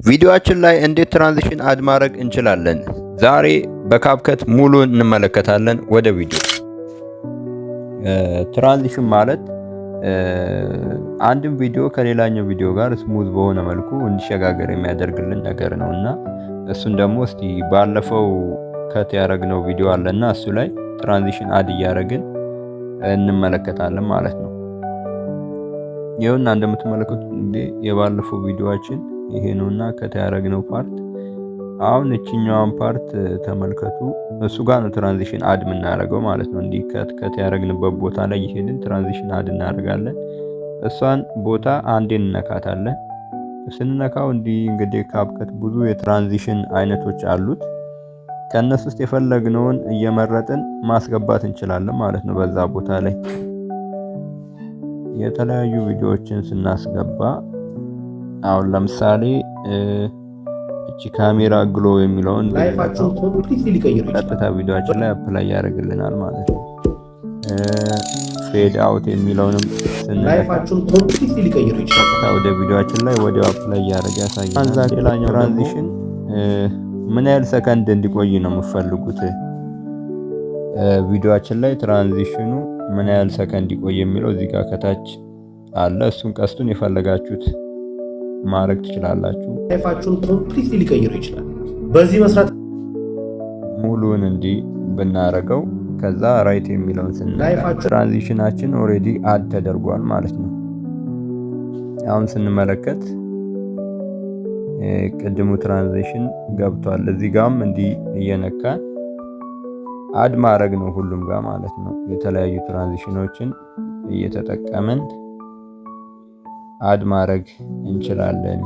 ቪዲዮአችን ላይ እንዴት ትራንዚሽን አድ ማድረግ እንችላለን? ዛሬ በካፕከት ሙሉ እንመለከታለን። ወደ ቪዲዮ። ትራንዚሽን ማለት አንድም ቪዲዮ ከሌላኛው ቪዲዮ ጋር ስሙዝ በሆነ መልኩ እንዲሸጋገር የሚያደርግልን ነገር ነውና እሱን ደግሞ እስቲ ባለፈው ከት ያደረግነው ቪዲዮ አለና እሱ ላይ ትራንዚሽን አድ እያደረግን እንመለከታለን ማለት ነው። ይኸውና እንደምትመለከቱት የባለፈው ቪዲዮአችን ይሄ ነውና ከት ያደረግነው ፓርት። አሁን እቺኛዋን ፓርት ተመልከቱ። እሱ ጋር ነው ትራንዚሽን አድ የምናደርገው ማለት ነው። እንዲህ ከት ያደረግንበት ቦታ ላይ ይሄንን ትራንዚሽን አድ እናደርጋለን። እሷን ቦታ አንዴ እንነካታለን። ስንነካው እንግዲህ ካፕከት ብዙ የትራንዚሽን አይነቶች አሉት። ከነሱ ውስጥ የፈለግነውን እየመረጥን ማስገባት እንችላለን ማለት ነው። በዛ ቦታ ላይ የተለያዩ ቪዲዮዎችን ስናስገባ አሁን ለምሳሌ እቺ ካሜራ ግሎ የሚለውን ላይፋችሁን ኮምፕሊትሊ ሊቀይር ይችላል። ቀጥታ ቪዲዮአችን ላይ አፕላይ ያደርግልናል ማለት ነው። ፌድ አውት የሚለውንም ላይፋችሁን ኮምፕሊትሊ ሊቀይር ይችላል። ቀጥታ ወደ ቪዲዮአችን ላይ ወዲያው አፕላይ ያደርግ ያሳያል። ሌላኛው ትራንዚሽን ምን ያህል ሰከንድ እንዲቆይ ነው የምትፈልጉት? ቪዲዮአችን ላይ ትራንዚሽኑ ምን ያህል ሰከንድ ይቆይ የሚለው እዚህ ጋር ከታች አለ። እሱን ቀስቱን የፈለጋችሁት ማድረግ ትችላላችሁ። ላይፋችሁን ኮምፕሊትሊ ሊቀይር ይችላል። በዚህ መስራት ሙሉን እንዲህ ብናረገው ከዛ ራይት የሚለውን ስንነካ ትራንዚሽናችን ኦሬዲ አድ ተደርጓል ማለት ነው። አሁን ስንመለከት ቅድሙ ትራንዚሽን ገብቷል። እዚህ ጋርም እንዲህ እየነካን አድ ማድረግ ነው ሁሉም ጋር ማለት ነው። የተለያዩ ትራንዚሽኖችን እየተጠቀምን አድ ማድረግ እንችላለን።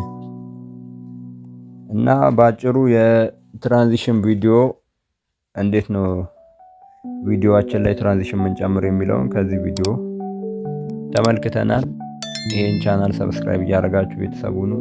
እና ባጭሩ የትራንዚሽን ቪዲዮ እንዴት ነው ቪዲዮአችን ላይ ትራንዚሽን የምንጨምር የሚለውን ከዚህ ቪዲዮ ተመልክተናል። ይሄን ቻናል ሰብስክራይብ እያደረጋችሁ ቤተሰብ ሁኑ።